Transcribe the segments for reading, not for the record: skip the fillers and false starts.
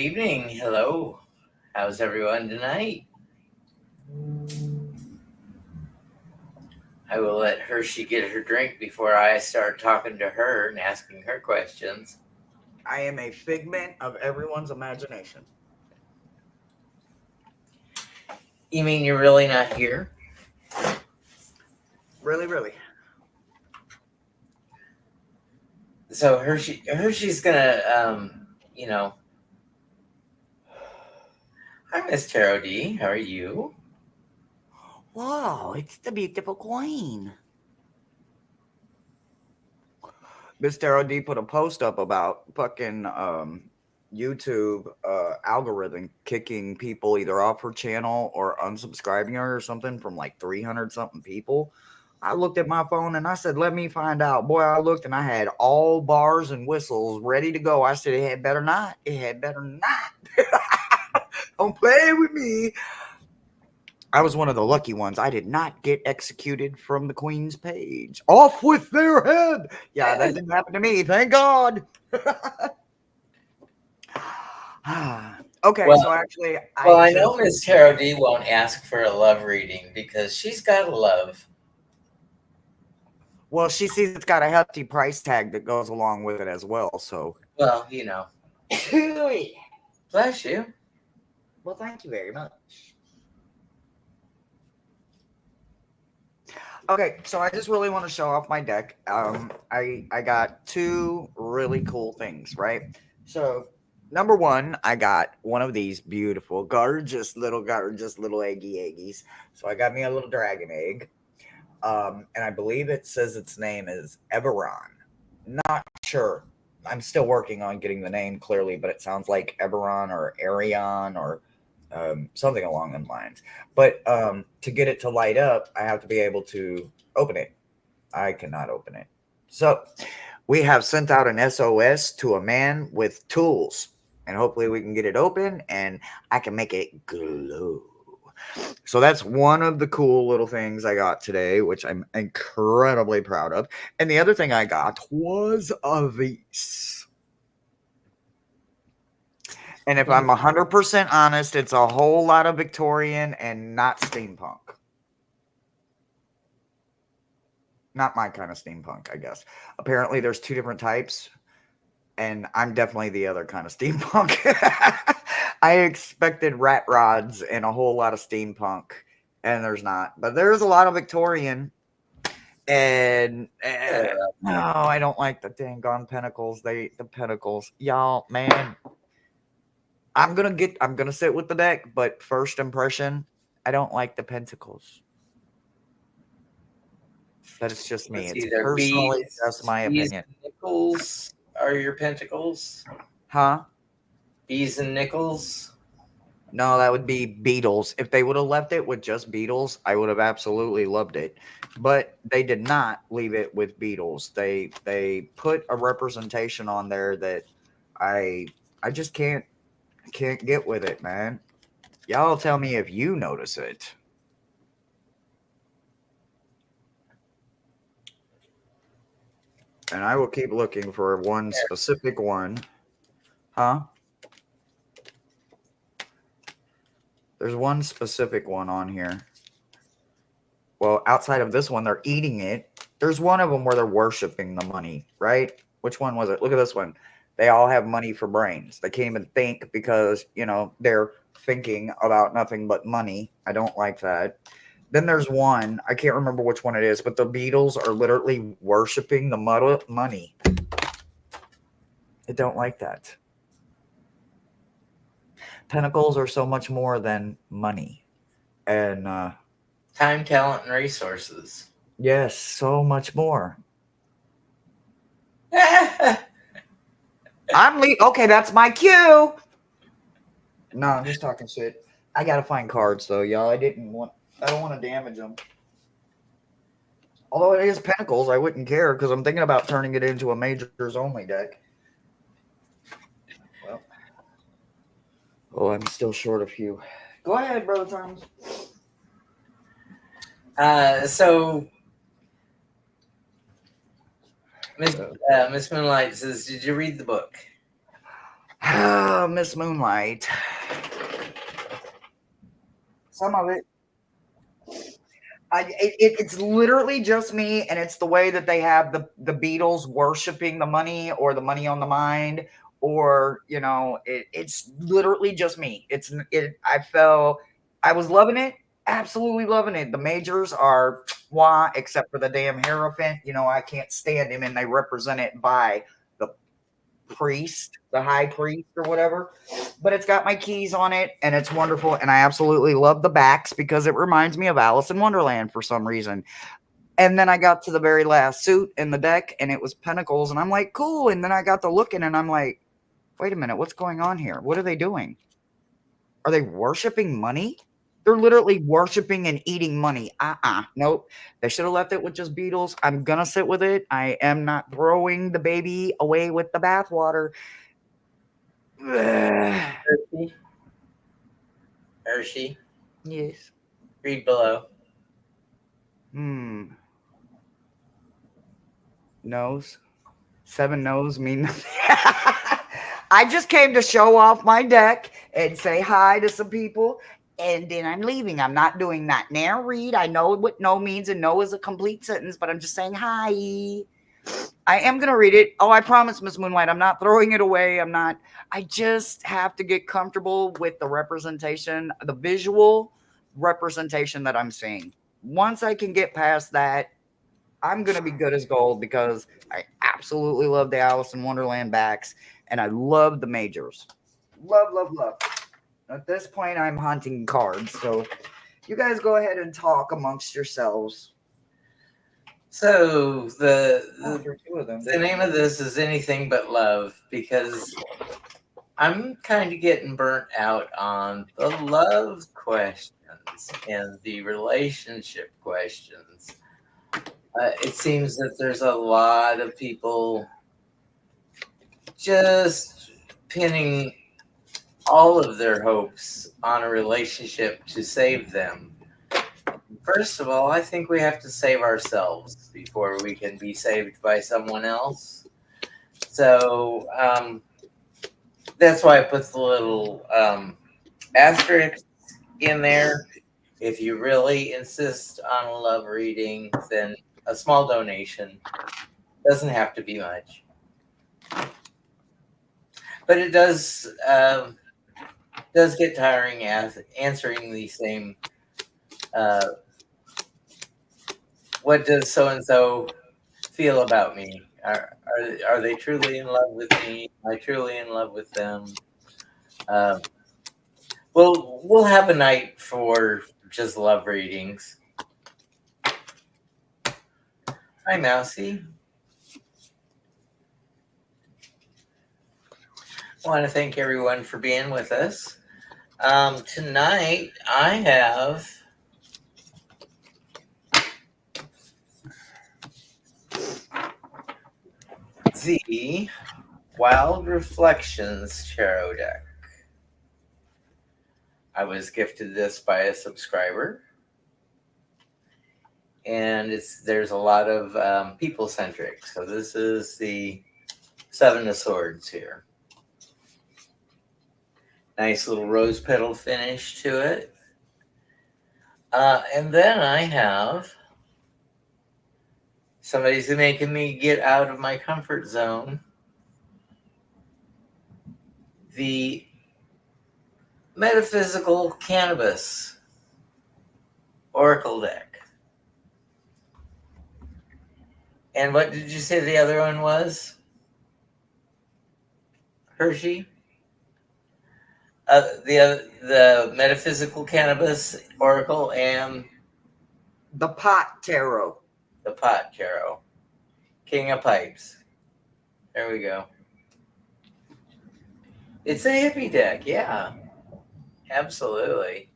evening. Hello. How's everyone tonight? I will let Hershe get her drink before I start talking to her and asking her questions. I am a figment of everyone's imagination. You mean you're really not here? Really, really. So Hershe's gonna, you know. Hi, Miss Tarot D. How are you? Wow, it's the beautiful queen. Miss Tarot D put a post up about fucking YouTube algorithm kicking people either off her channel or unsubscribing her or something from like 300 something people. I looked at my phone and I said, let me find out. Boy, I looked and I had all bars and whistles ready to go. I said, it had better not. It had better not. Don't play with me. I was one of the lucky ones. I did not get executed from the Queen's page. Off with their head. Yeah, that didn't happen to me. Thank God. Okay, Well, so actually, I know Miss Tarot D won't ask for a love reading because she's got a love. Well, she sees it's got a hefty price tag that goes along with it as well. So, Well, you know. Bless you. Well, thank you very much. Okay, so I just really want to show off my deck. I got two really cool things, right? So, number one, I got one of these beautiful, gorgeous little eggies. So I got me a little dragon egg. And I believe it says its name is Eberron. Not sure. I'm still working on getting the name clearly, but it sounds like Eberron or Arion or something along those lines. But to get it to light up, I have to be able to open it. I cannot open it. So we have sent out an SOS to a man with tools, and hopefully we can get it open and I can make it glow. So that's one of the cool little things I got today, which I'm incredibly proud of. And the other thing I got was a vase. And if I'm 100% honest, it's a whole lot of Victorian and not steampunk. Not my kind of steampunk, I guess. Apparently, there's two different types, and I'm definitely the other kind of steampunk. I expected rat rods and a whole lot of steampunk, and there's not. But there's a lot of Victorian, and no, I don't like the dang gone pentacles. The pentacles, y'all, man. I'm gonna sit with the deck, but first impression, I don't like the pentacles. But it's just me. It's personally just my opinion. Nickels are your pentacles? Huh? Bees and nickels? No, that would be beetles. If they would have left it with just beetles, I would have absolutely loved it. But they did not leave it with beetles. They put a representation on there that I just can't get with it, man. Y'all tell me if you notice it. And I will keep looking for one specific one. Huh? There's one specific one on here. Well, outside of this one, they're eating it. There's one of them where they're worshiping the money, right? Which one was it? Look at this one. They all have money for brains. They can't even think because, they're thinking about nothing but money. I don't like that. Then there's one, I can't remember which one it is, but the Beatles are literally worshiping the money. I don't like that. Pentacles are so much more than money. And time, talent, and resources. Yes, so much more. Okay, that's my cue. No, I'm just talking shit. I gotta find cards though, y'all. I don't want to damage them. Although it is pentacles, I wouldn't care because I'm thinking about turning it into a majors only deck. Well, I'm still short a few. Go ahead, Brother Thomas. So Miss Moonlight says, "Did you read the book?" Miss Moonlight. Some of it. It's literally just me, and it's the way that they have the Beatles worshiping the money or the money on the mind, or it's literally just me. I felt I was loving it, absolutely loving it. The majors are why, except for the damn Hierophant. I can't stand him, and they represent it by the priest, the high priest, or whatever. But it's got my keys on it, and it's wonderful. And I absolutely love the backs because it reminds me of Alice in Wonderland for some reason. And then I got to the very last suit in the deck, and it was Pentacles, and I'm like, cool. And then I got to looking, and I'm like, wait a minute, what's going on here? What are they doing? Are they worshiping money? They're literally worshiping and eating money. Nope. They should have left it with just Beatles. I'm gonna sit with it. I am not throwing the baby away with the bathwater. Hershe, Hershe, Yes. read below. Nose. 7 no's mean nothing. I just came to show off my deck and say hi to some people, and then I'm leaving. I'm not doing that. Now read. I know what no means, and no is a complete sentence, but I'm just saying hi. I am going to read it. Oh, I promise, Miss Moonlight. I'm not throwing it away. I just have to get comfortable with the representation, the visual representation that I'm seeing. Once I can get past that, I'm going to be good as gold because I absolutely love the Alice in Wonderland backs, and I love the majors. Love, love, love. At this point, I'm hunting cards. So you guys go ahead and talk amongst yourselves. So There are 2 of them. the name of this is Anything But Love, because I'm kind of getting burnt out on the love questions and the relationship questions. It seems that there's a lot of people just pinning all of their hopes on a relationship to save them. First of all, I think we have to save ourselves before we can be saved by someone else. So that's why I put the little asterisk in there. If you really insist on a love reading, then a small donation doesn't have to be much. But it does get tiring answering the same what does so and so feel about me? Are they truly in love with me? Am I truly in love with them? We'll have a night for just love readings. Hi, Mousy. I want to thank everyone for being with us. Tonight I have the Wild Reflections Tarot deck. I was gifted this by a subscriber, and there's a lot of people centric. So this is the 7 of Swords here. Nice little rose petal finish to it. And then I have somebody's making me get out of my comfort zone. The Metaphysical Cannabis Oracle deck. And what did you say the other one was? Hershe? The Metaphysical Cannabis Oracle and The Pot Tarot. the Pot Tarot. King of Pipes. There we go. It's a hippie deck, yeah. Absolutely.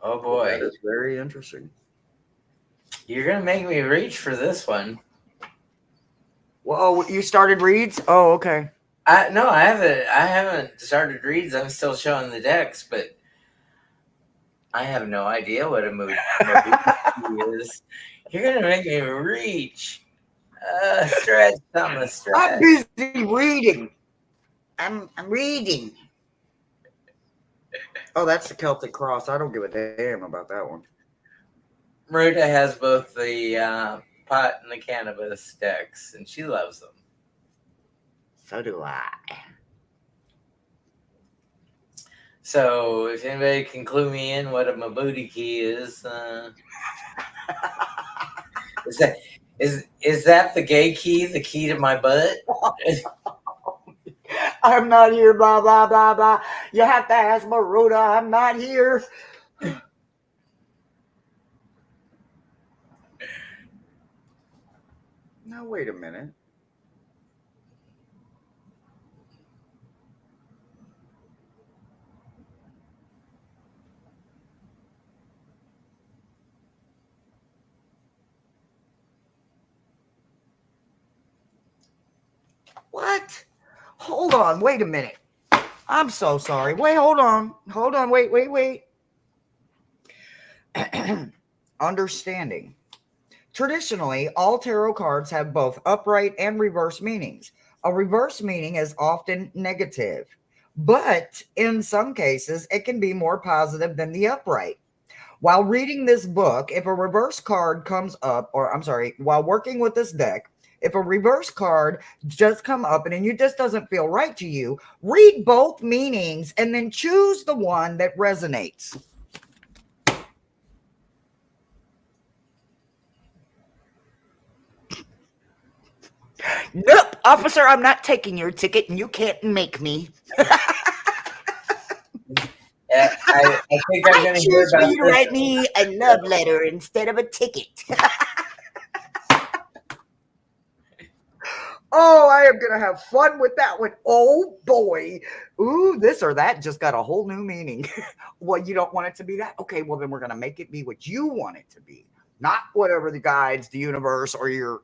Oh boy. That is very interesting. You're gonna make me reach for this one. Well, you started reads? Oh, okay. I haven't started reads. I'm still showing the decks, but I have no idea what a mabuti is. You're going to make me reach. Stretch on the I'm stretch. busy reading. I'm reading. Oh, that's the Celtic cross. I don't give a damn about that one. Maruta has both the pot and the cannabis decks, and she loves them. So do I. So if anybody can clue me in what a mabuti key is that is that the gay key, the key to my butt? I'm not here, blah, blah, blah, blah. You have to ask Maruta. I'm not here. Now, wait a minute. What? Hold on. Wait a minute. I'm so sorry. Wait, hold on. Hold on. Wait. Understanding. Traditionally, all tarot cards have both upright and reverse meanings. A reverse meaning is often negative, but in some cases, it can be more positive than the upright. While reading this book, if a reverse card comes up, or I'm sorry, while working with this deck, if a reverse card just come up and it just doesn't feel right to you, read both meanings and then choose the one that resonates. Nope, officer, I'm not taking your ticket and you can't make me. I think I'm going to hear choose for about you to this. write me a love letter instead of a ticket. Oh, I am going to have fun with that one. Oh, boy. Ooh, this or that just got a whole new meaning. Well, you don't want it to be that? Okay, well, then we're going to make it be what you want it to be, not whatever the guides, the universe, or your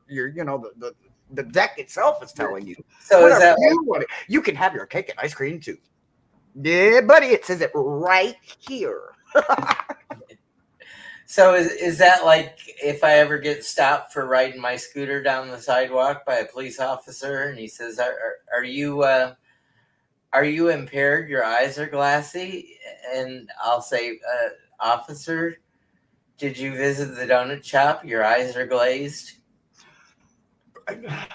the deck itself is telling you. So is Whatever that you want it. You can have your cake and ice cream, too. Yeah, buddy, it says it right here. so is that like if I ever get stopped for riding my scooter down the sidewalk by a police officer and he says, "Are you impaired? Your eyes are glassy?" And I'll say, "Officer, did you visit the donut shop? Your eyes are glazed." I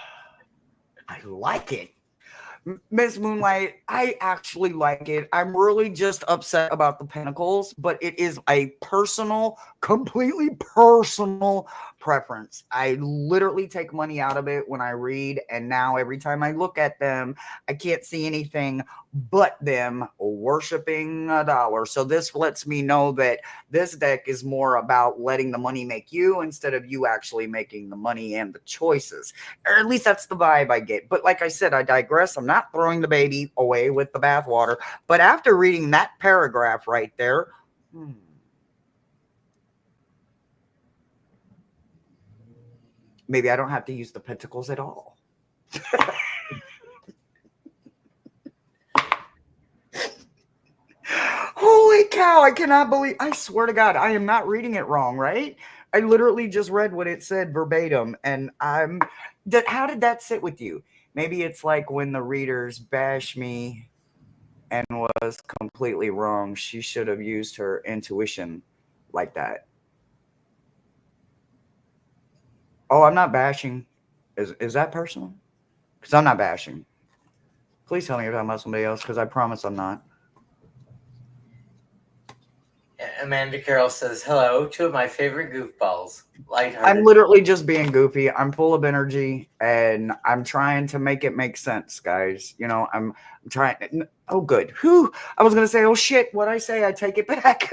like it. Miss Moonlight, I actually like it. I'm really just upset about the Pentacles, but it is a personal, completely personal preference. I literally take money out of it when I read, and now every time I look at them, I can't see anything but them worshiping a dollar. So this lets me know that this deck is more about letting the money make you instead of you actually making the money and the choices. Or at least that's the vibe I get. But like I said, I digress. I'm not throwing the baby away with the bathwater. But after reading that paragraph right there, maybe I don't have to use the pentacles at all. Holy cow, I cannot believe, I swear to God, I am not reading it wrong, right? I literally just read what it said verbatim, and how did that sit with you? Maybe it's like when the readers bash me and was completely wrong. She should have used her intuition like that. Oh, I'm not bashing. Is that personal? Because I'm not bashing. Please tell me you're talking about somebody else, because I promise I'm not. Amanda Carroll says, "Hello, two of my favorite goofballs. Lighthearted." I'm literally just being goofy. I'm full of energy, and I'm trying to make it make sense, guys. You know, I'm trying. Oh, good. Whew. I was gonna say, oh shit, what I say, I take it back.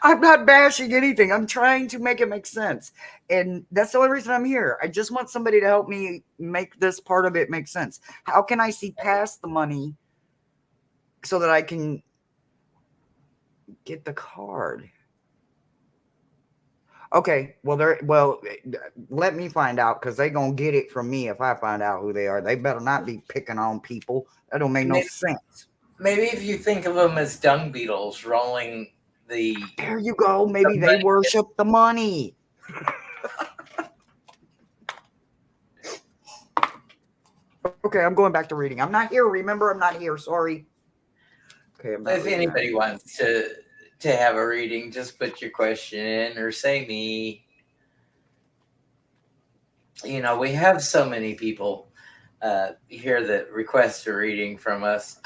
I'm not bashing anything. I'm trying to make it make sense, and that's the only reason I'm here. I just want somebody to help me make this part of it make sense. How can I see past the money so that I can get the card? Okay, well, let me find out, because they gonna get it from me if I find out who they are. They better not be picking on people. That don't make no sense. Maybe if you think of them as dung beetles rolling the There you go. Maybe they money. worship the money. Okay, I'm going back to reading. I'm not here. Remember, I'm not here. Sorry. Okay, I'm not If reading anybody that. wants to have a reading, just put your question in or say me. You know, we have so many people here that request a reading from us.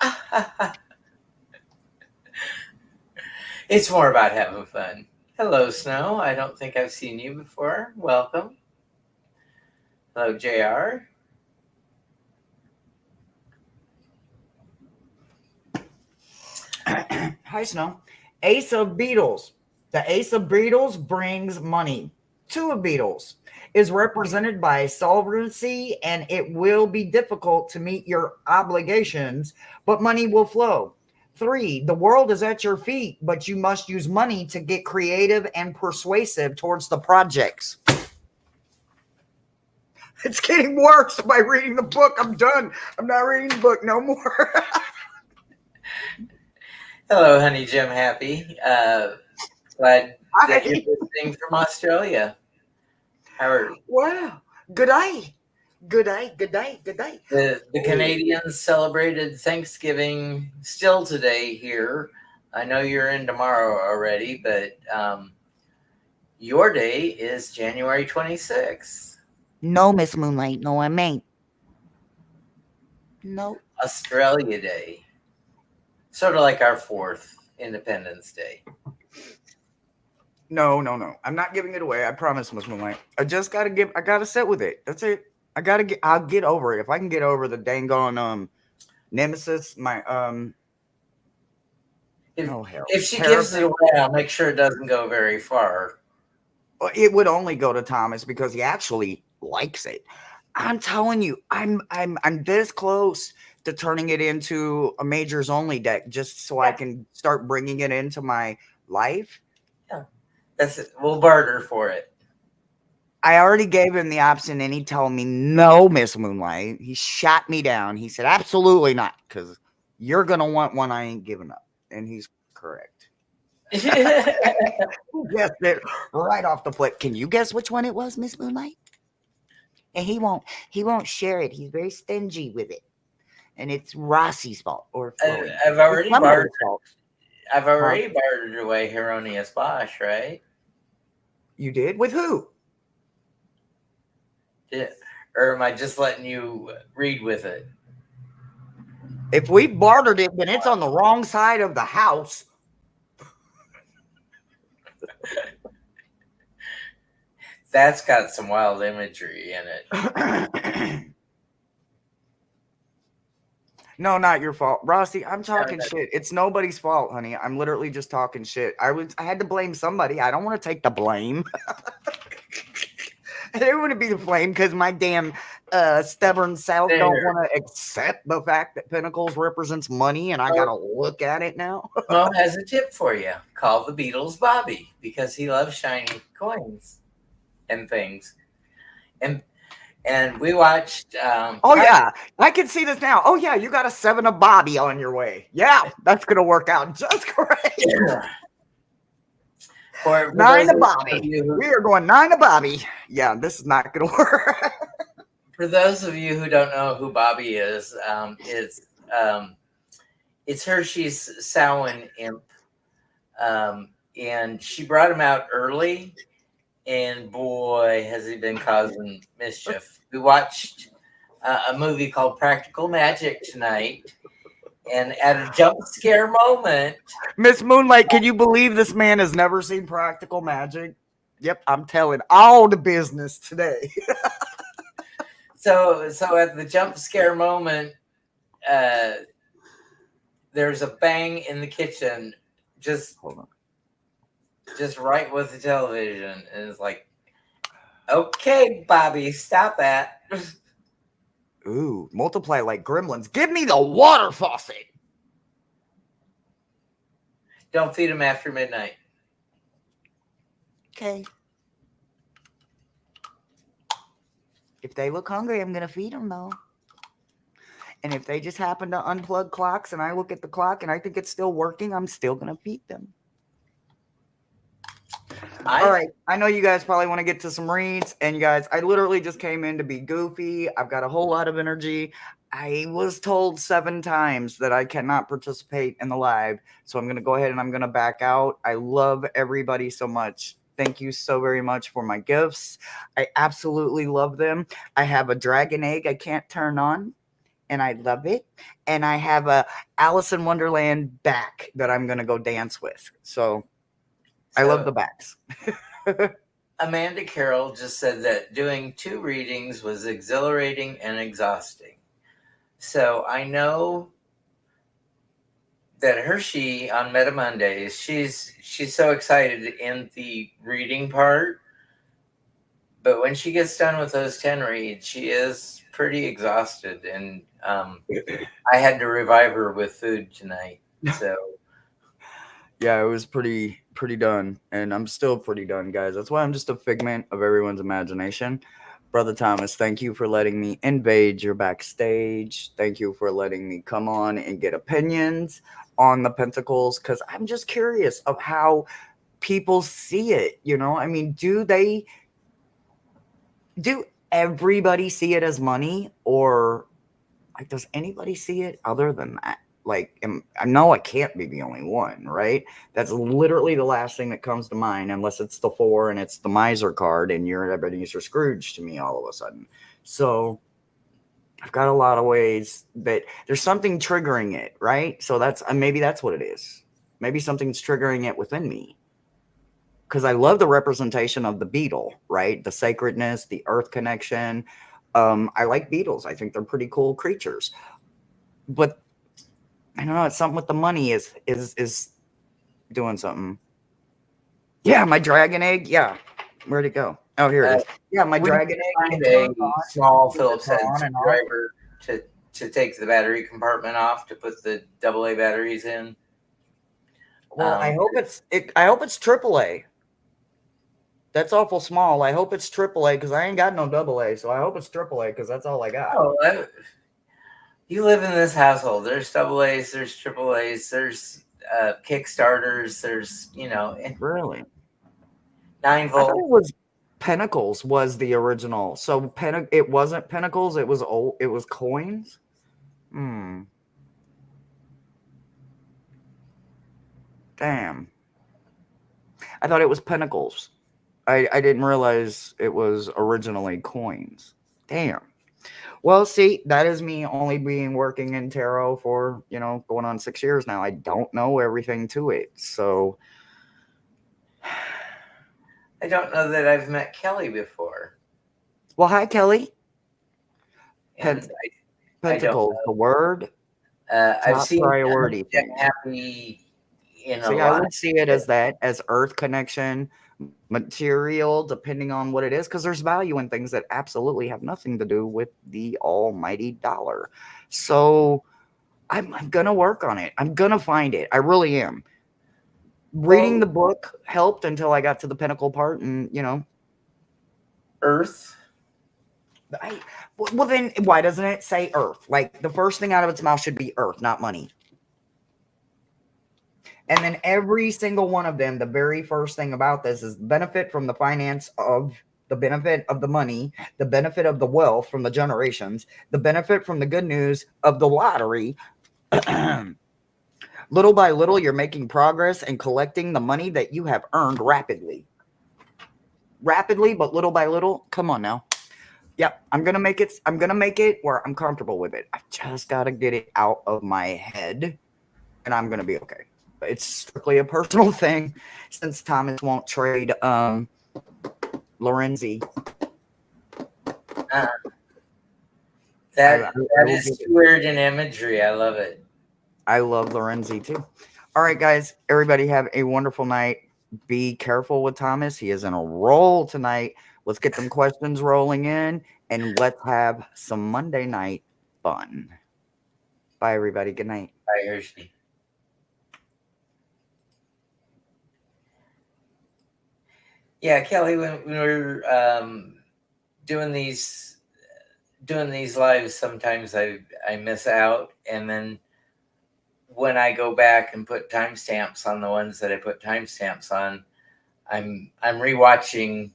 It's more about having fun. Hello, Snow. I don't think I've seen you before. Welcome. Hello, JR. Hi, Snow. Ace of Beetles. The Ace of Beetles brings money. Two of Beetles is represented by solvency, and it will be difficult to meet your obligations, but money will flow. Three, the world is at your feet, but you must use money to get creative and persuasive towards the projects. It's getting worse by reading the book. I'm done. I'm not reading the book no more. Hello, Honey Jim Happy. Glad that you're Hi. listening from Australia. How are Wow. Good day. Good day. Good day. Good day. the Canadians celebrated Thanksgiving still today here? I know you're in tomorrow already, but your day is January 26th, No, Miss Moonlight. No, I ain't. No. Australia Day. Sort of like our 4th Independence Day. No, no, no. I'm not giving it away. I promise, Miss Moonlight. I gotta sit with it. That's it. I'll get over it. If I can get over the dang on nemesis, my If, oh hell. if she gives it Terrapin. away, I'll make sure it doesn't go very far. Well, it would only go to Thomas because he actually likes it. I'm telling you, I'm this close to turning it into a majors only deck just so I can start bringing it into my life. Yeah, that's it. We'll barter for it. I already gave him the option and he told me, no, Miss Moonlight. He shot me down. He said, absolutely not, because you're going to want one I ain't giving up. And he's correct. He guessed it right off the plate. Can you guess which one it was, Miss Moonlight? And he won't share it. He's very stingy with it. And it's Rossi's fault or Chloe. I've It's already somebody's bartered. fault. I've Huh? already bartered away Heronius Bosch, right? You did? With who? Yeah. Or am I just letting you read with it? If we bartered it, then it's on the wrong side of the house. That's got some wild imagery in it. No, not your fault, Rossi. I'm talking shit. It's nobody's fault, honey. I'm literally just talking shit. I had to blame somebody. I don't want to take the blame. I didn't want to be the blame because my damn stubborn self don't want to accept the fact that Pinnacles represents money, and I gotta look at it now. Mo has a tip for you. Call the Beatles Bobby because he loves shiny coins and things. And we watched. Oh yeah, I can see this now. Oh yeah, you got a 7 of Bobby on your way. Yeah, that's gonna work out just great. For 9 of Bobby. We are going 9 of Bobby. Yeah, this is not gonna work. For those of you who don't know who Bobby is, it's Hershe's Samhain imp, and she brought him out early. And boy, has he been causing mischief. We watched a movie called Practical Magic tonight, and at a jump scare moment, Miss Moonlight, can you believe this man has never seen Practical Magic? Yep, I'm telling all the business today. so at the jump scare moment, there's a bang in the kitchen, just right with the television, and it's like, okay, Bobby, stop that. Ooh, multiply like gremlins. Give me the water faucet. Don't feed him after midnight. Okay. If they look hungry, I'm going to feed them, though. And if they just happen to unplug clocks and I look at the clock and I think it's still working, I'm still going to feed them. All I right. I know you guys probably want to get to some reads. And you guys, I literally just came in to be goofy. I've got a whole lot of energy. I was told 7 times that I cannot participate in the live. So I'm going to go ahead and I'm going to back out. I love everybody so much. Thank you so very much for my gifts. I absolutely love them. I have a dragon egg I can't turn on, and I love it. And I have a Alice in Wonderland back that I'm going to go dance with. So I love so the backs. Amanda Carroll just said that doing 2 readings was exhilarating and exhausting. So I know that Hershe on Meta Mondays, she's so excited in the reading part, but when she gets done with those 10 reads, she is pretty exhausted, and I had to revive her with food tonight. So Yeah, it was pretty done, and I'm still pretty done, guys. That's why I'm just a figment of everyone's imagination. Brother Thomas, thank you for letting me invade your backstage. Thank you for letting me come on and get opinions on the Pentacles, because I'm just curious of how people see it. I mean, do everybody see it as money, or like, does anybody see it other than that? Like, I know I can't be the only one, right? That's literally the last thing that comes to mind, unless it's the 4 and it's the miser card, and you're Ebenezer Scrooge to me all of a sudden. So I've got a lot of ways that there's something triggering it, right? So that's maybe that's what it is. Maybe something's triggering it within me, because I love the representation of the beetle, right? The sacredness, the earth connection. I like beetles. I think they're pretty cool creatures. But I don't know. It's something with the money is doing something. Yeah, my dragon egg. Yeah, where'd it go? Oh, here it is. Yeah, my we dragon egg. find It turns a on. small Keep it Phillips head on and off. screwdriver to take the battery compartment off to put the AA batteries in. Well, I hope I hope it's AAA. That's awful small. I hope it's AAA, because I ain't got no AA. So I hope it's AAA, because that's all I got. Oh, you live in this household. There's AA's, there's AAA's, there's Kickstarters, there's Really? 9 I thought volt. it was Pentacles was the original. So it wasn't Pentacles. It was old. It was coins. Damn. I thought it was Pentacles. I didn't realize it was originally coins. Damn. Well, see, that is me only being working in tarot for, going on 6 years now. I don't know everything to it. So I don't know that I've met Kelly before. well, hi Kelly. And I don't Pentacles, the word, I've top seen priority thing. Happy in a See, I lot. would see it as that, as earth connection, material, depending on what it is, because there's value in things that absolutely have nothing to do with the almighty dollar. So I'm going to work on it. I'm going to find it. I really am. Reading the book helped until I got to the pinnacle part, and, Earth. Well, then why doesn't it say earth? Like, the first thing out of its mouth should be earth, not money. And then every single one of them, the very first thing about this is benefit from the finance of the benefit of the money, the benefit of the wealth from the generations, the benefit from the good news of the lottery. Little by little, you're making progress and collecting the money that you have earned rapidly. Rapidly, but little by little. Come on now. Yep, I'm going to make it. I'm going to make it where I'm comfortable with it. I just got to get it out of my head, and I'm going to be okay. It's strictly a personal thing, since Thomas won't trade Lorenzi. That is weird in imagery. I love it. I love Lorenzi too. All right, guys. Everybody have a wonderful night. Be careful with Thomas. He is in a roll tonight. Let's get them questions rolling in, and let's have some Monday night fun. Bye, everybody. Good night. Bye, Hershe. Yeah, Kelly, when we're doing these lives, sometimes I miss out, and then when I go back and put timestamps on the ones that I put timestamps on, I'm rewatching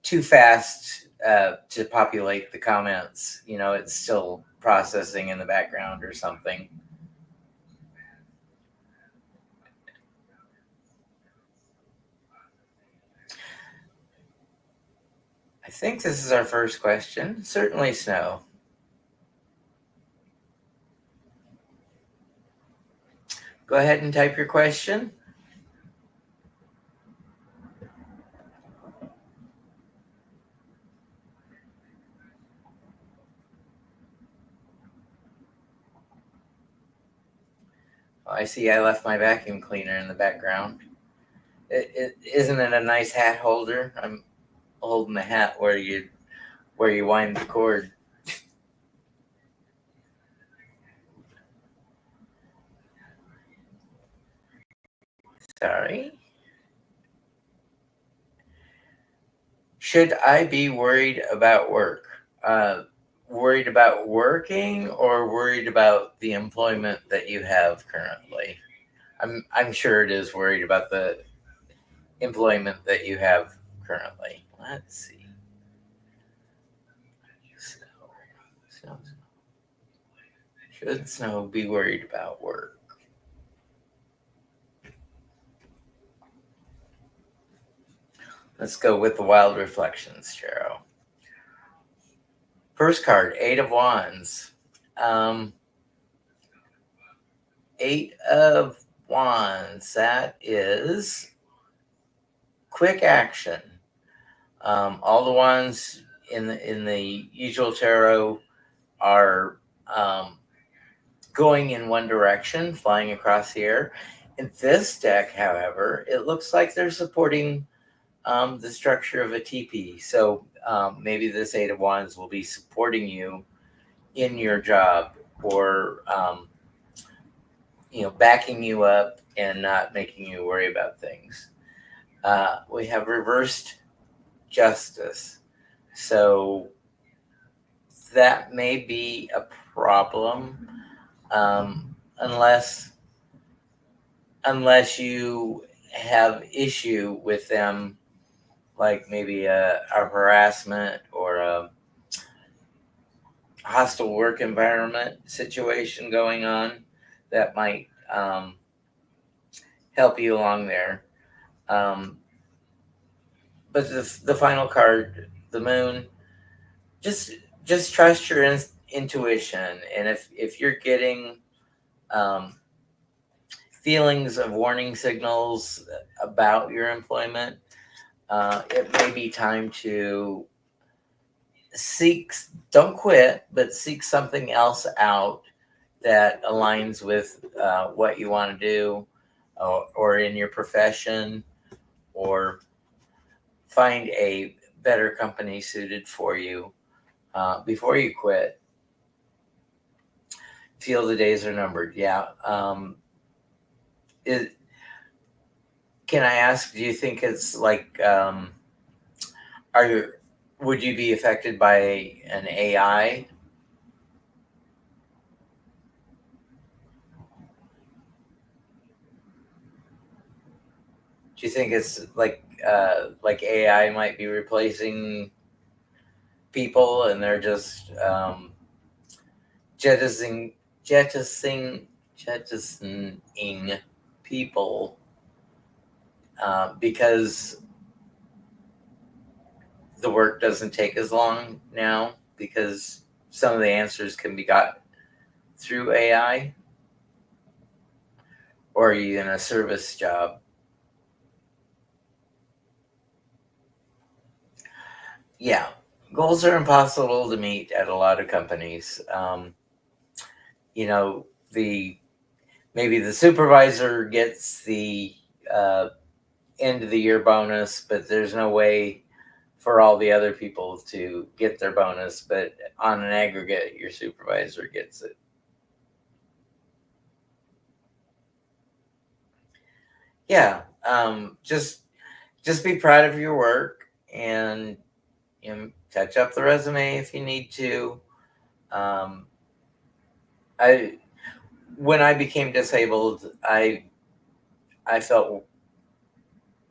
too fast to populate the comments. It's still processing in the background or something. I think this is our first question. Certainly, Snow. Go ahead and type your question. Oh, I see I left my vacuum cleaner in the background. Isn't it a nice hat holder? I'm holding the hat where you wind the cord. Sorry. Should I be worried about work? Worried about working or worried about the employment that you have currently? I'm sure it is worried about the employment that you have currently. Let's see. Snow. Should Snow be worried about work? Let's go with the wild reflections, Chero. First card, 8 of Wands. 8 of Wands. That is quick action. All the wands in the usual tarot are going in one direction, flying across the air. In this deck, however, it looks like they're supporting the structure of a teepee. So maybe this 8 of Wands will be supporting you in your job, or backing you up and not making you worry about things. We have reversed justice. So that may be a problem, unless you have issue with them, like maybe a harassment or a hostile work environment situation going on that might help you along there. But the final card, the moon, just trust your intuition. And if you're getting feelings of warning signals about your employment, it may be time to don't quit, but seek something else out that aligns with what you want to do, or in your profession, or find a better company suited for you before you quit. Feel the days are numbered. Yeah. Can I ask, do you think it's like, would you be affected by an AI? Do you think it's like AI might be replacing people, and they're just jettisoning people because the work doesn't take as long now, because some of the answers can be got through AI? Or are you in a service job? Yeah, goals are impossible to meet at a lot of companies. Maybe the supervisor gets the end of the year bonus, but there's no way for all the other people to get their bonus. But on an aggregate, your supervisor gets it. Yeah, just be proud of your work, and touch up the resume if you need to. When I became disabled, I felt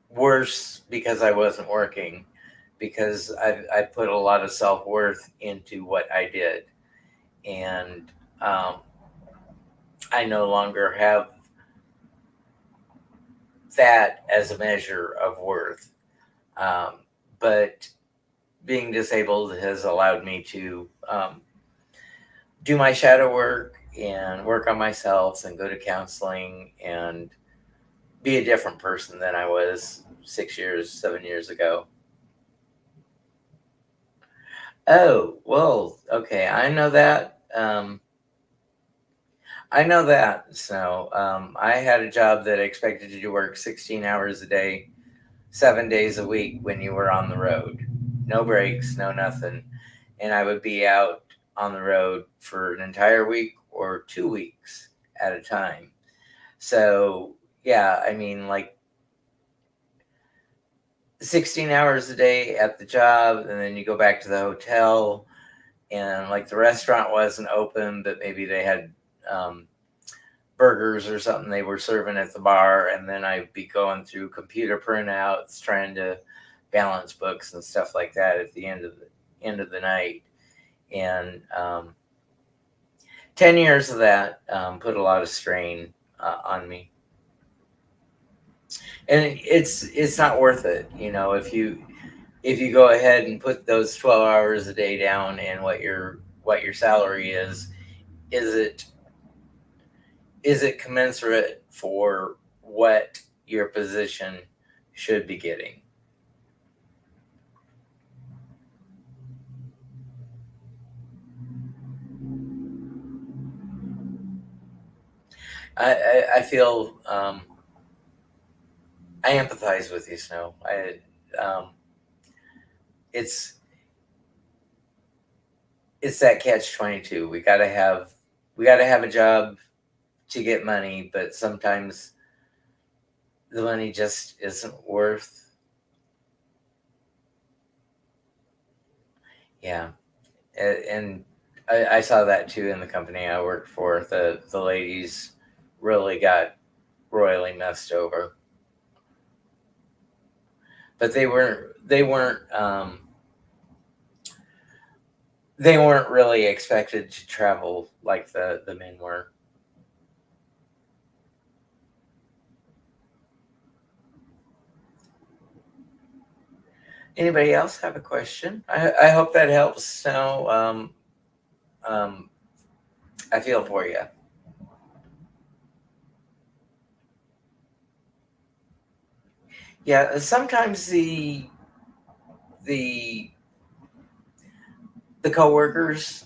worse because I wasn't working, because I put a lot of self-worth into what I did. And um, I no longer have that as a measure of worth. Um, but being disabled has allowed me to do my shadow work and work on myself and go to counseling and be a different person than I was 6 years, 7 years ago. Oh, well, okay. I know that. I know that. So I had a job that expected you to work 16 hours a day, 7 days a week when you were on the road. No breaks, no nothing. And I would be out on the road for an entire week or 2 weeks at a time. So, yeah, I mean, like 16 hours a day at the job, and then you go back to the hotel, and like the restaurant wasn't open, but maybe they had um, burgers or something they were serving at the bar, and then I'd be going through computer printouts, trying to balance books and stuff like that at the end of the night. And 10 years of that put a lot of strain on me, and it's not worth it. If you go ahead and put those 12 hours a day down, and what your salary is it is it commensurate for what your position should be getting? I feel I empathize with you, Snow. It's it's that catch 22. We gotta have a job to get money, but sometimes the money just isn't worth. Yeah, and I saw that too in the company I worked for. The ladies really got royally messed over, but they weren't really expected to travel like the men were. Anybody else have a question? I hope that helps. So um, I feel for you. Yeah, sometimes the the coworkers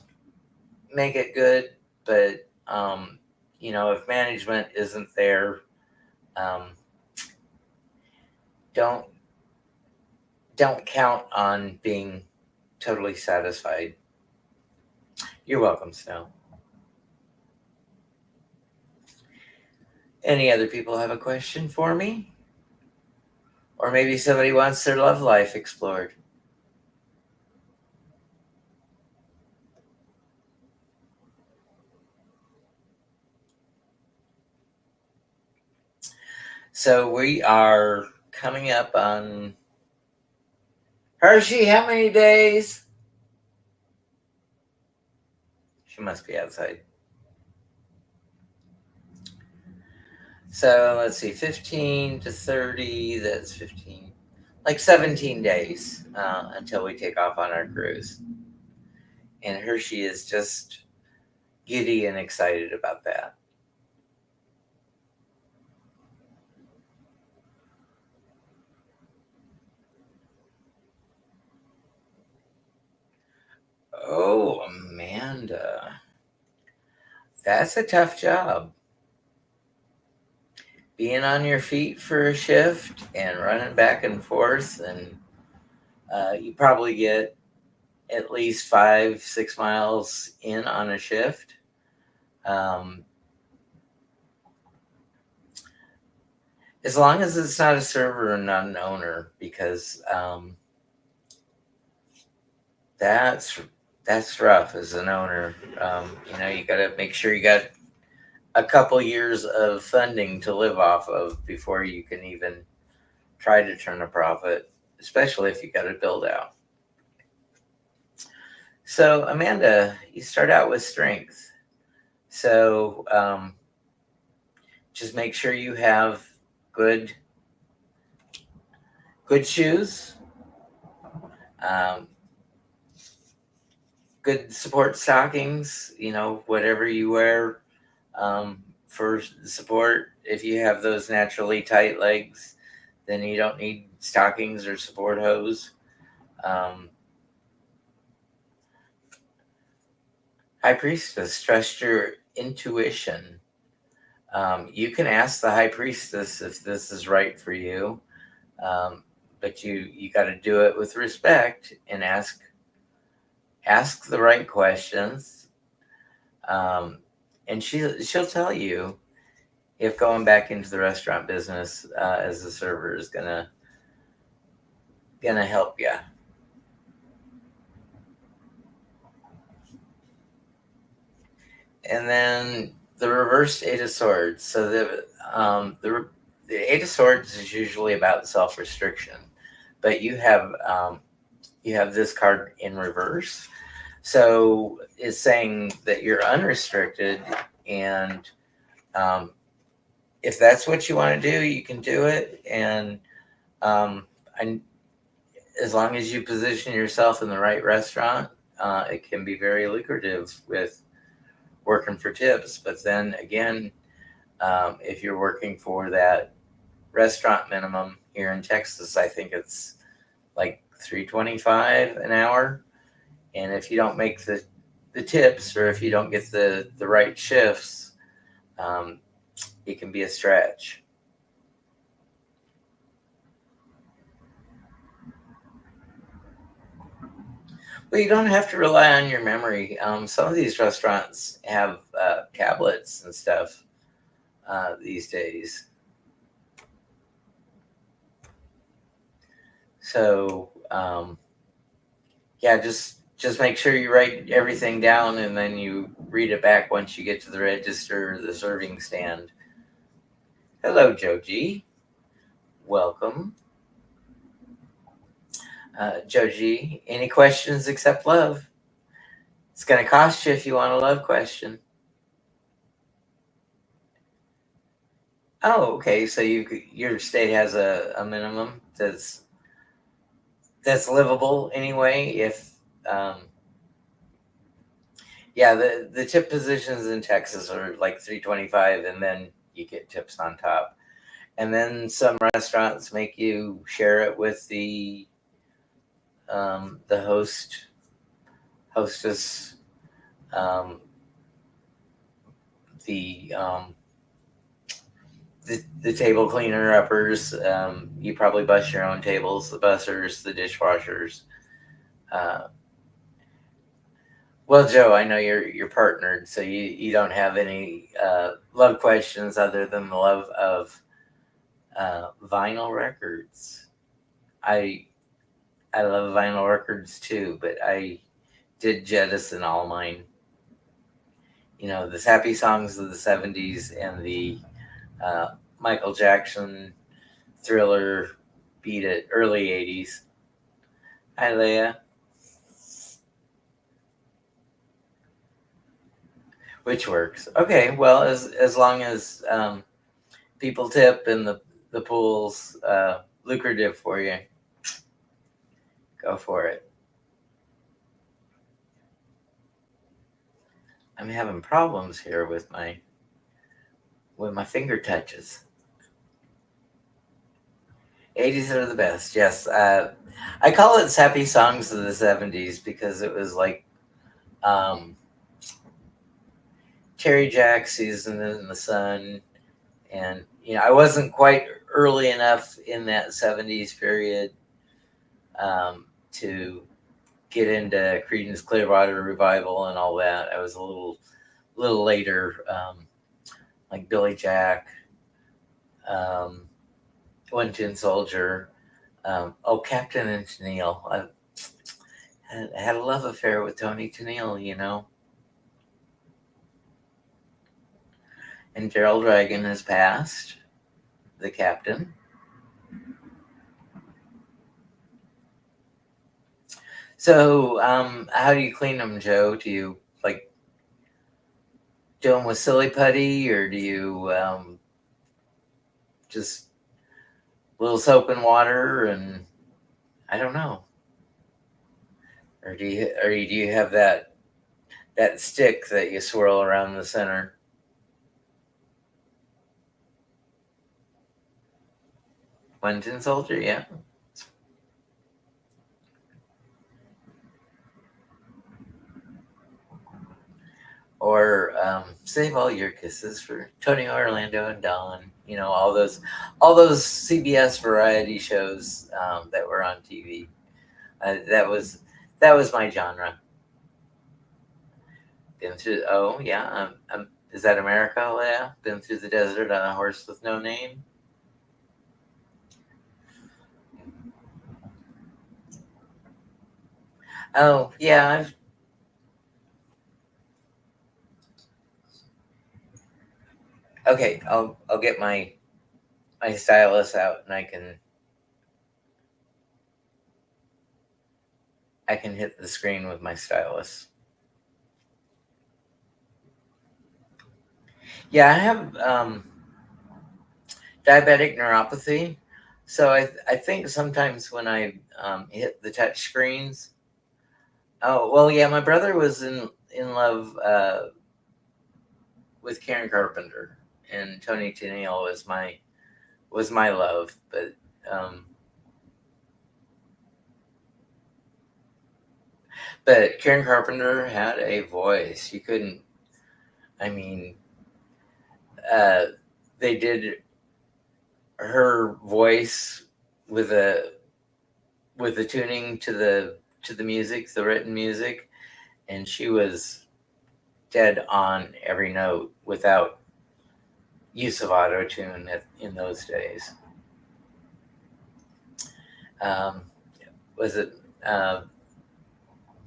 make it good, but if management isn't there, um, don't don't count on being totally satisfied. You're welcome, Snow. Any other people have a question for me? Or maybe somebody wants their love life explored. So we are coming up on Hershe. How many days? She must be outside. So let's see, 15 to 30. That's 15, like 17 days until we take off on our cruise. And Hershey is just giddy and excited about that. Oh, Amanda, that's a tough job. Being on your feet for a shift and running back and forth, and you probably get at least 5, 6 miles in on a shift. Um, as long as it's not a server and not an owner, because that's rough as an owner. You got to make sure you got a couple years of funding to live off of before you can even try to turn a profit, especially if you got to build out. So, Amanda, you start out with strength. So, just make sure you have good shoes, um, good support stockings. Whatever you wear for support. If you have those naturally tight legs, then you don't need stockings or support hose. High Priestess, trust your intuition. You can ask the High Priestess if this is right for you, but you got to do it with respect and ask the right questions, and she'll tell you if going back into the restaurant business as a server is gonna help you. And then the reversed Eight of Swords. So the Eight of Swords is usually about self-restriction, but you have this card in reverse. So it's saying that you're unrestricted, and if that's what you want to do, you can do it. And as long as you position yourself in the right restaurant, it can be very lucrative with working for tips. But then again, if you're working for that restaurant minimum here in Texas, I think it's like $3.25 an hour. And if you don't make the tips, or if you don't get the right shifts, it can be a stretch. Well, you don't have to rely on your memory. Some of these restaurants have tablets and stuff these days. So, yeah, just make sure you write everything down, and then you read it back once you get to the register or the serving stand. Hello, Joji. Welcome. Joji, any questions except love? It's going to cost you if you want a love question. Oh, okay. So your state has a minimum that's livable anyway. If yeah, the tip positions in Texas are like $3.25, and then you get tips on top. And then some restaurants make you share it with the hostess, the the table cleaner uppers. You probably bus your own tables, the bussers, the dishwashers. Well, Joe, I know you're partnered, so you don't have any love questions other than the love of vinyl records. I love vinyl records too, but I did jettison all mine. The happy songs of the 70s and the Michael Jackson Thriller Beat It early 80s. Hi, Leia. Which works. Okay, well, as long as people tip and the pool's lucrative for you, go for it. I'm having problems here with my finger touches. 80s are the best. Yes, I call it sappy songs of the 70s because it was like Terry Jack, Season in the Sun, and I wasn't quite early enough in that 70s period to get into Creedence Clearwater Revival and all that. I was a little later, like Billy Jack, One Tin Soldier. Captain and Tennille. I had a love affair with Tony Tennille, And Gerald Reagan has passed, the captain. So, how do you clean them, Joe? Do you like do them with silly putty, or do you just little soap and water, and I don't know, do you have that stick that you swirl around the center? One tin soldier, yeah. Or save all your kisses for Tony, Orlando, and Don. You know, all those CBS variety shows that were on TV. That was my genre. Been through. Oh yeah, is that America? Oh, yeah, been through the desert on a horse with no name. Oh yeah, okay. I'll get my stylus out and I can hit the screen with my stylus. Yeah, I have diabetic neuropathy. So I think sometimes when I hit the touch screens, oh well, yeah, my brother was in love with Karen Carpenter, and Tony Tennille was my love, um, but Karen Carpenter had a voice. You couldn't. I mean, uh, they did her voice with a with the tuning to the music, the written music, and she was dead on every note without use of auto tune in those days. Um, was it uh,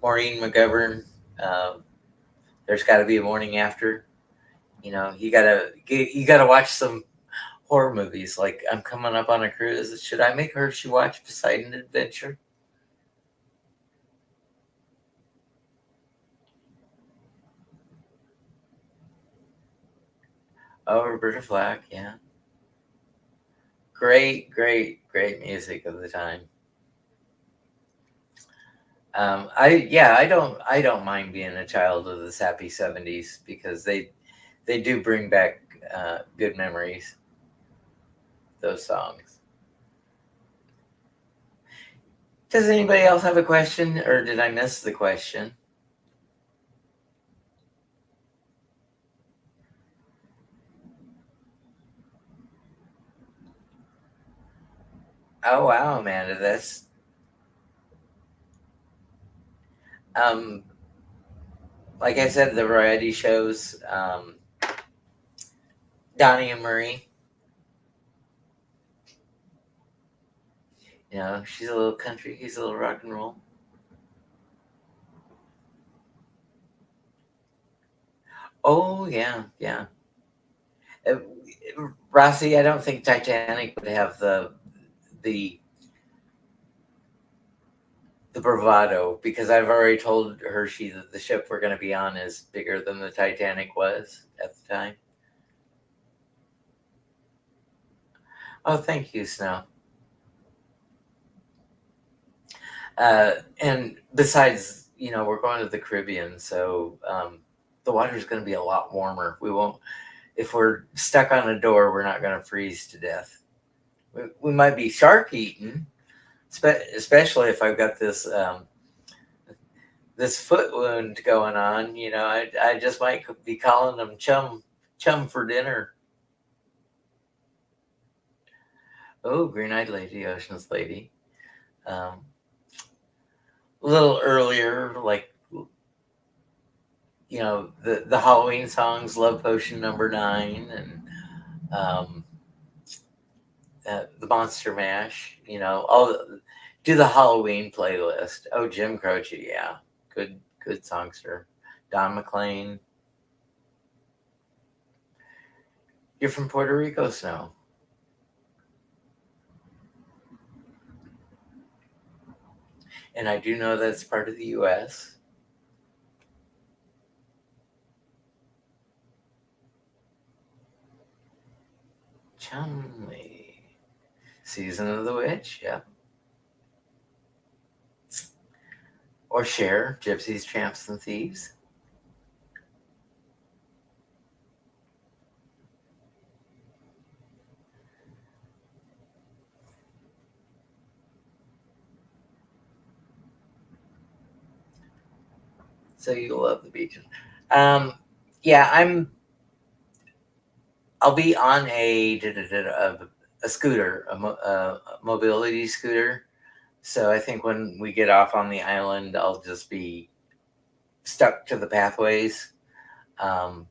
Maureen McGovern? Uh, There's got to be a morning after. You know, you gotta watch some horror movies. Like I'm coming up on a cruise. Should I make her she watch Poseidon Adventure? Oh, Roberta Flack, yeah, great music of the time. I don't mind being a child of the sappy '70s because they do bring back good memories. Those songs. Does anybody else have a question, or did I miss the question? Oh wow, Amanda, that's um, like I said, the variety shows. Donnie and Marie. You know, she's a little country, he's a little rock and roll. Oh yeah, yeah. Uh, Rossi, I don't think Titanic would have the the bravado because I've already told Hershey that the ship we're going to be on is bigger than the Titanic was at the time. Oh, thank you, Snow. And besides, you know, we're going to the Caribbean, so the water's going to be a lot warmer. We won't, if we're stuck on a door, we're not going to freeze to death. We might be shark eaten, especially if I've got this foot wound going on. You know, I just might be calling them chum for dinner. Oh, green eyed lady, ocean's lady. Um, a little earlier, like you know the Halloween songs, Love Potion #9, and um, the Monster Mash. You know, do the Halloween playlist. Oh, Jim Croce, yeah, good songster. Don McLean. You're from Puerto Rico, Snow. And I do know that's part of the U.S. Chime, Season of the Witch, yeah. Or Share, Gypsies, Tramps, and Thieves. So you love the beach. Yeah, I'll be on a scooter, a mobility scooter. So I think when we get off on the island, I'll just be stuck to the pathways. Um,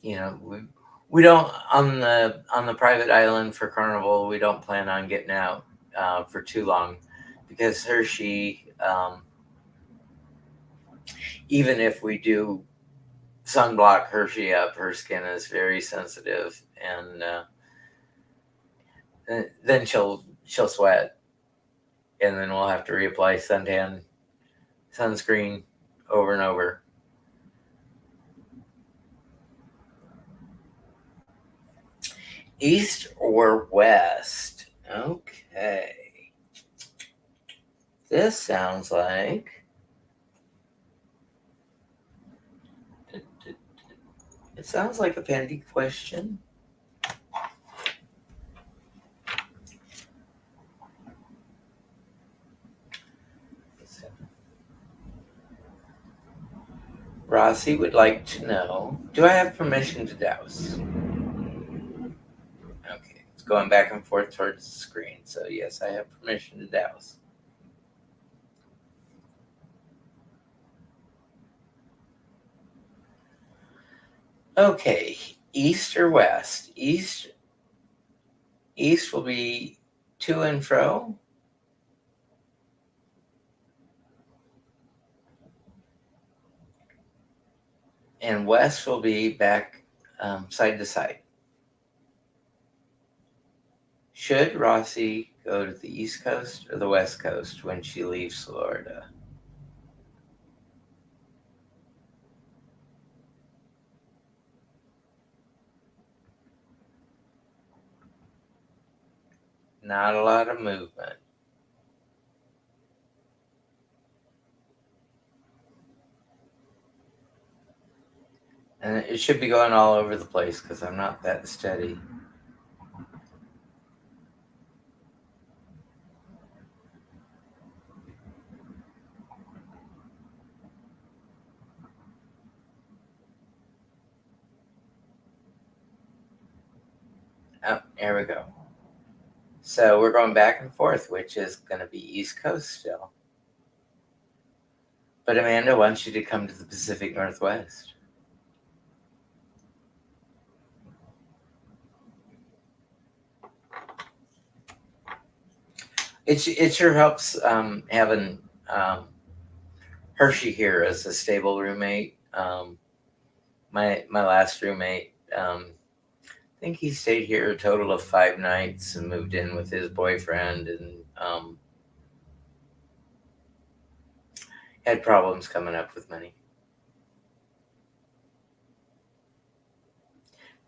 we don't on the private island for Carnival. We don't plan on getting out for too long because Hershey, even if we do sunblock Hershey up, her skin is very sensitive, and then she'll sweat, and then we'll have to reapply sunscreen over and over. East or west? Okay. This sounds like it sounds like a Pandy question. Rossi would like to know, do I have permission to douse? Okay, it's going back and forth towards the screen. So yes, I have permission to douse. Okay, east or west? East will be to and fro. And west will be back side to side. Should Rossi go to the East Coast or the West Coast when she leaves Florida? Not a lot of movement. And it should be going all over the place because I'm not that steady. Oh, here we go. So we're going back and forth, which is going to be East Coast still. But Amanda wants you to come to the Pacific Northwest. It sure helps having Hershe here as a stable roommate. My last roommate, I think he stayed here a total of 5 nights and moved in with his boyfriend and had problems coming up with money.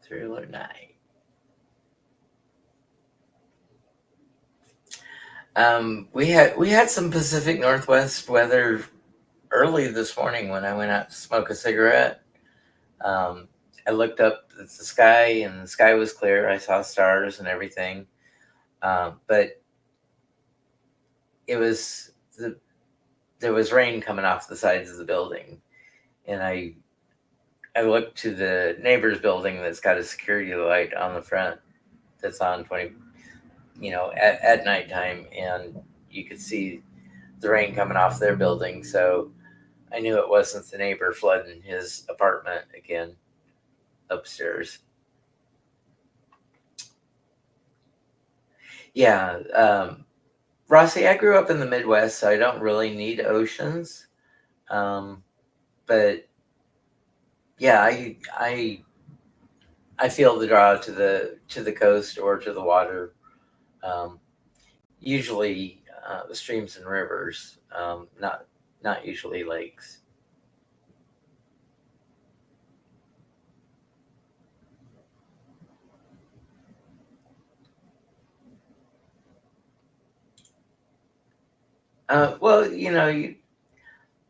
Thriller night. We had some Pacific Northwest weather early this morning when I went out to smoke a cigarette. I looked up at the sky, and the sky was clear. I saw stars and everything, but there was rain coming off the sides of the building, and I looked to the neighbor's building that's got a security light on the front that's on 20, at nighttime, and you could see the rain coming off their building. So I knew it wasn't the neighbor flooding his apartment again upstairs. Yeah, Rossi, I grew up in the Midwest, so I don't really need oceans. But yeah, I feel the draw to the coast or to the water. Usually, streams and rivers, not usually lakes. Well,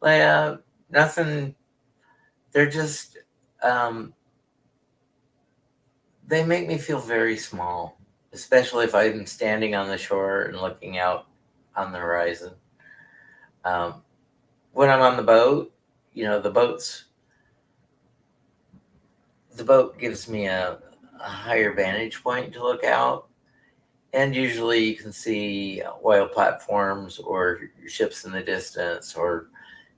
like, nothing. They're just um, they make me feel very small, especially if I'm standing on the shore and looking out on the horizon. Um, when I'm on the boat, you know, the boat gives me a higher vantage point to look out, and usually you can see oil platforms or ships in the distance, or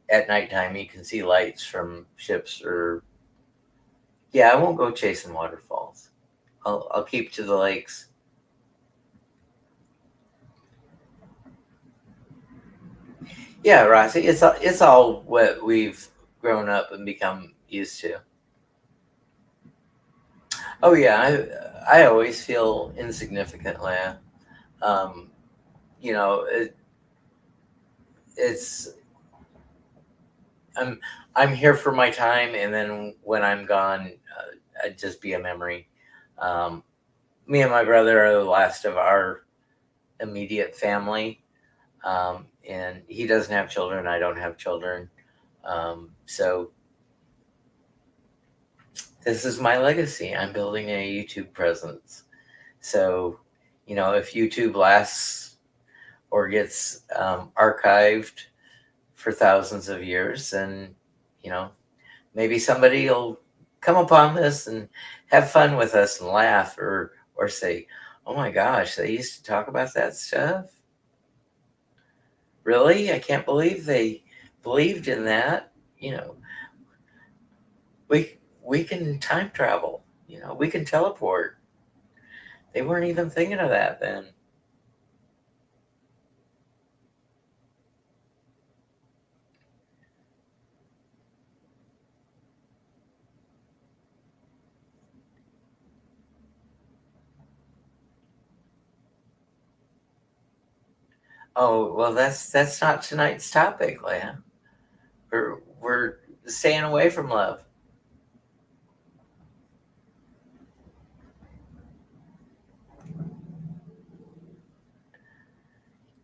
at nighttime you can see lights from ships. Or yeah, I won't go chasing waterfalls. I'll keep to the lakes. Yeah, Rossi, it's all what we've grown up and become used to. Oh yeah, I always feel insignificant, Leia. Um, you know, it's I'm I'm here for my time, and then when I'm gone, I'd just be a memory. Um, Me and my brother are the last of our immediate family, and he doesn't have children. I don't have children, so this is my legacy. I'm building a YouTube presence. So, if YouTube lasts or gets archived for thousands of years, then, you know, maybe somebody will come upon this and have fun with us and laugh, or say, "Oh my gosh, they used to talk about that stuff? Really? I can't believe they believed in that." You know, we can time travel. We can teleport. They weren't even thinking of that then. Oh well, that's not tonight's topic, Leah. We're staying away from love.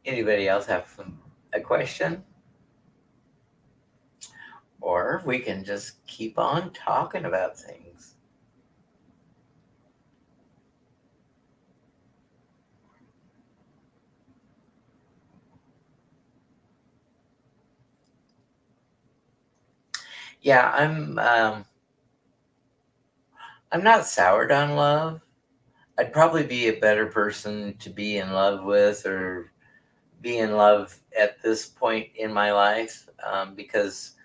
Anybody else have a question? Or we can just keep on talking about things. Yeah, I'm not soured on love. I'd probably be a better person to be in love with, or be in love at this point in my life, because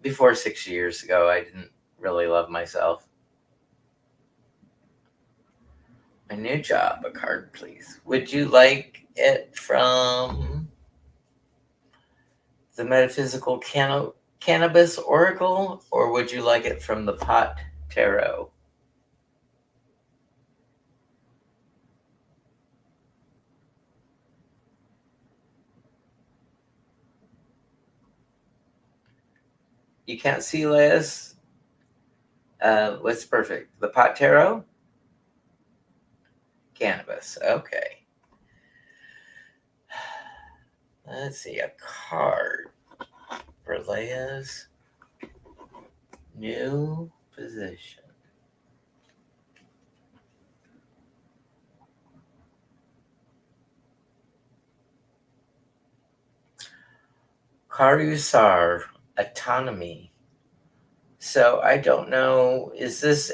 before 6 years ago, I didn't really love myself. My new job, a card, please. Would you like it from the Metaphysical Cannabis Oracle, or would you like it from the Pot Tarot? You can't see, Liz? What's perfect? The Pot Tarot? Cannabis. Okay. Let's see, a card for Leia's new position. Karusar, autonomy. So I don't know. Is this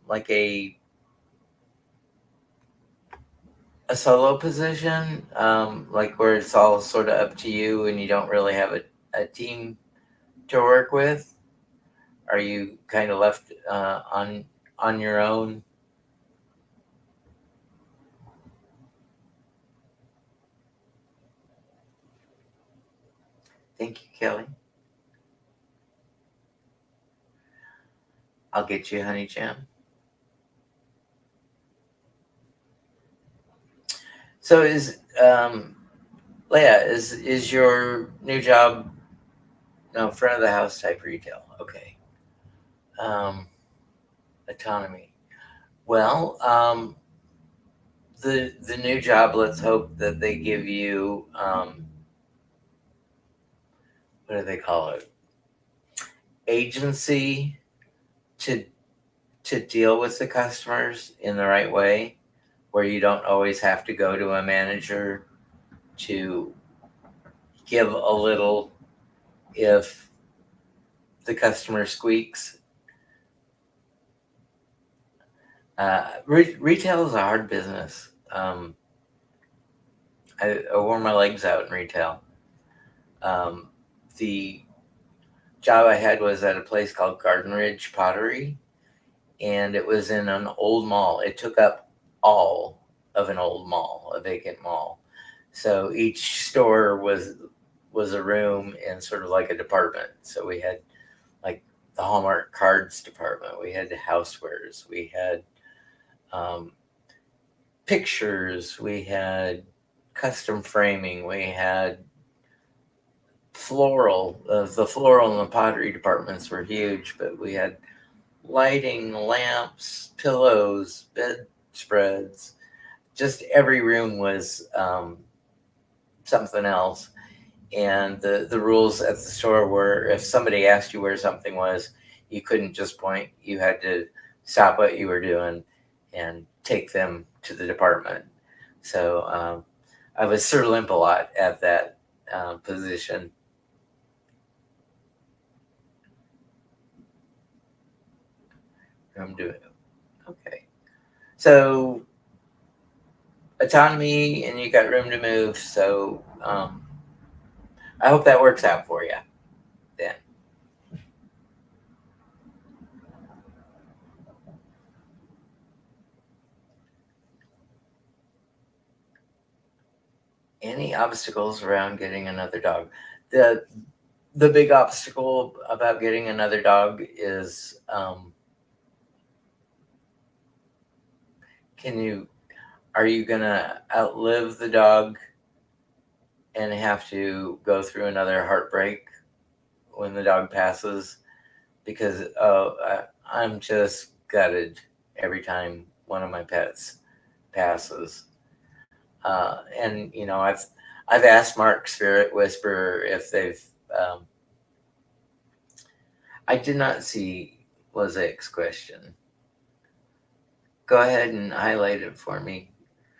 like a solo position, like where it's all sort of up to you and you don't really have a team to work with? Are you kind of left on your own? Thank you, Kelly. I'll get you, honey jam. So Leah, is your new job no front of the house type retail? Okay. Um, autonomy. Well, the new job. Let's hope that they give you what do they call it? Agency to deal with the customers in the right way, where you don't always have to go to a manager to give a little if the customer squeaks. Retail is a hard business. I wore my legs out in retail. Um, the job I had was at a place called Garden Ridge Pottery, and it was in an old mall. It took up all of an old mall, a vacant mall. So each store was a room in sort of like a department. So we had like the Hallmark cards department. We had housewares. We had um, pictures. We had custom framing. We had floral. The floral and the pottery departments were huge, but we had lighting, lamps, pillows, bedspreads. Just every room was something else. And the rules at the store were if somebody asked you where something was, you couldn't just point. You had to stop what you were doing and take them to the department. So I was Sir Limp-a-Lot at that position. I'm doing okay. So autonomy, and you got room to move. So I hope that works out for you. Then any obstacles around getting another dog? The the big obstacle about getting another dog is can you are you gonna outlive the dog and have to go through another heartbreak when the dog passes? Because I'm just gutted every time one of my pets passes. And I've asked Mark Spirit Whisperer if they've. Um, I did not see Mosaic's question. Go ahead and highlight it for me,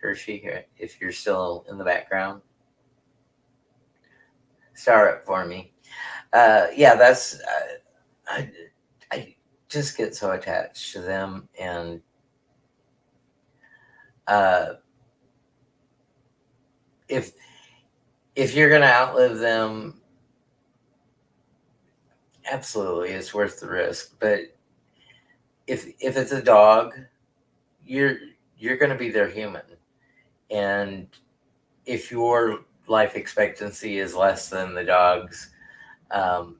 Hershe, here, if you're still in the background. Star it for me. Yeah, that's. I just get so attached to them, and uh, if you're gonna outlive them, absolutely, it's worth the risk. But if it's a dog, you're gonna be their human, and if your life expectancy is less than the dog's, um,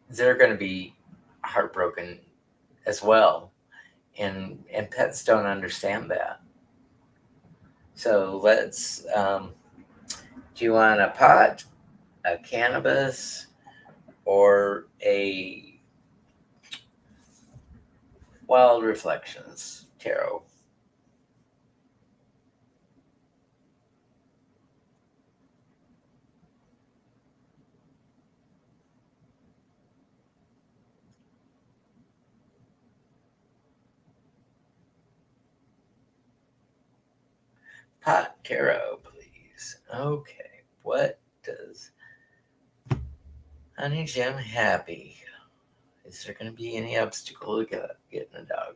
they're going to be heartbroken as well, and pets don't understand that. So let's. Do you want a pot, a cannabis, or a Wild Reflections tarot? Pot tarot, please. Okay. What does Honey Jim happy? Is there going to be any obstacle to getting a dog?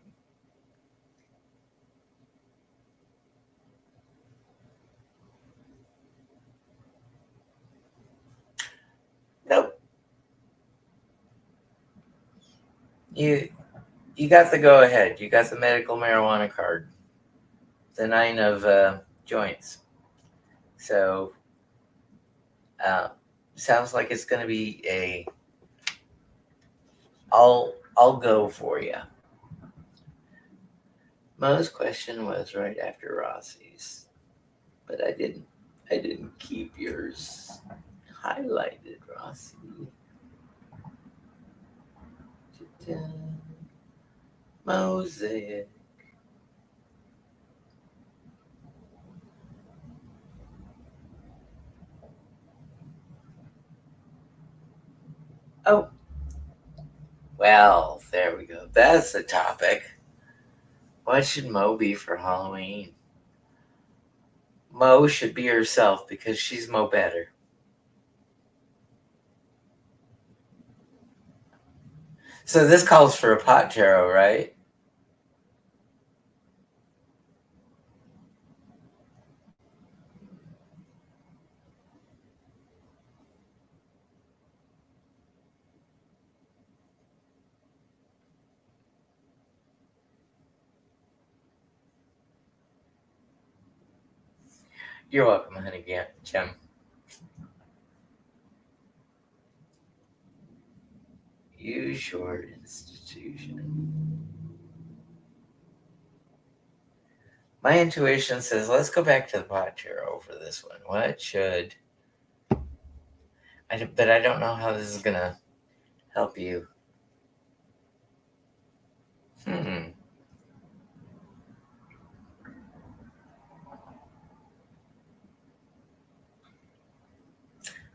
Nope. You you got the go ahead. You got the medical marijuana card. The 9 of joints. So uh, sounds like it's going to be a. I'll go for you. Mo's question was right after Rossi's, but I didn't keep yours highlighted, Rossi. Ta-da. Mosaic. Oh, well, there we go. That's the topic. What should Mo be for Halloween? Mo should be herself because she's Mo better. So this calls for a pot tarot, right? You're welcome, honey. Jim. Use your institution. My intuition says let's go back to the pot tarot for this one. What should but I don't know how this is gonna help you.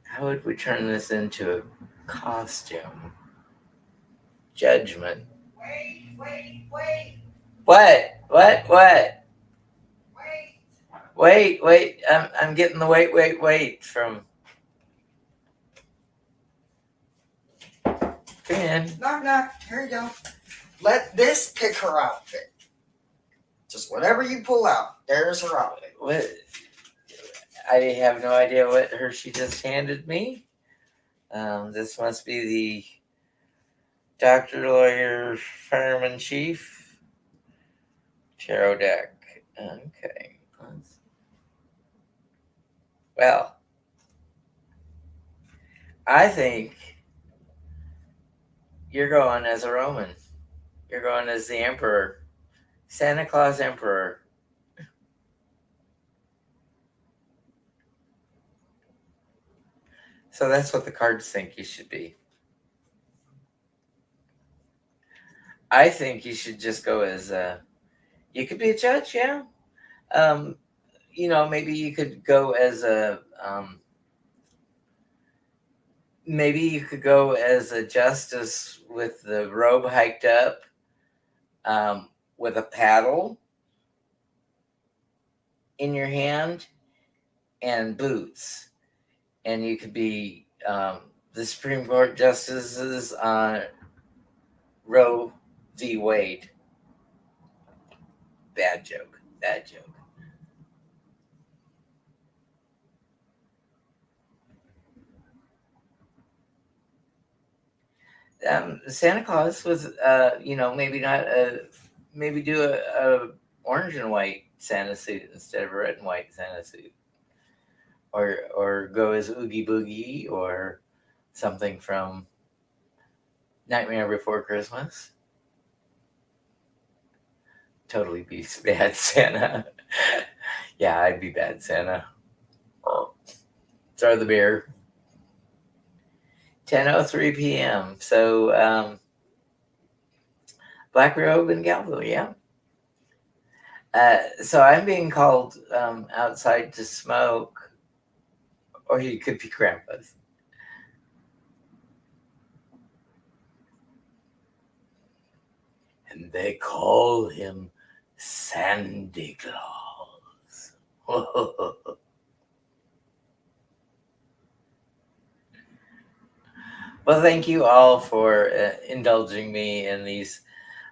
How would we turn this into a costume? Judgment. Wait. What? Wait. Wait. I'm getting the wait from. Come in. Knock. Here you go. Let this pick her outfit. Just whatever you pull out, there's her outfit. What? I have no idea what Hershe just handed me. This must be the doctor, lawyer, fireman chief tarot deck. Okay. Well, I think you're going as a Roman. You're going as the emperor. Santa Claus Emperor. So that's what the cards think you should be. I think you should just go as you could be a judge, yeah. Maybe you could go as maybe you could go as a justice with the robe hiked up, with a paddle in your hand and boots. And you could be the Supreme Court justices on Roe v. Wade. Bad joke. Santa Claus was, maybe do a orange and white Santa suit instead of a red and white Santa suit, or go as Oogie Boogie or something from Nightmare Before Christmas. Totally be bad Santa. Yeah, I'd be bad Santa. Throw the beer. 10:03 p.m. So Black Robe and Galvo, yeah. So I'm being called outside to smoke, or he could be Krampus. And they call him Sandy Claus. Well, thank you all for indulging me in these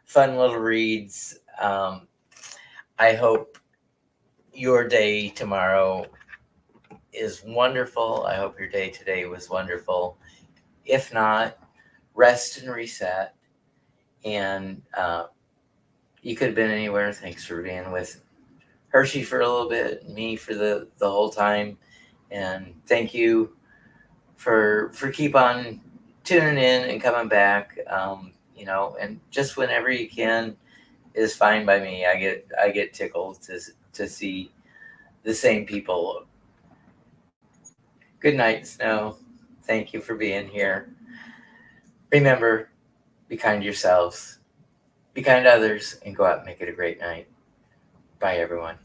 fun little reads. I hope your day tomorrow is wonderful. I hope your day today was wonderful. If not, rest and reset. And you could have been anywhere. Thanks for being with Hershe for a little bit, me for the whole time. And thank you for keep on tuning in and coming back. And just whenever you can is fine by me. I get tickled to see the same people. Good night, Snow. Thank you for being here. Remember, be kind to yourselves, be kind to others, and go out and make it a great night. Bye, everyone.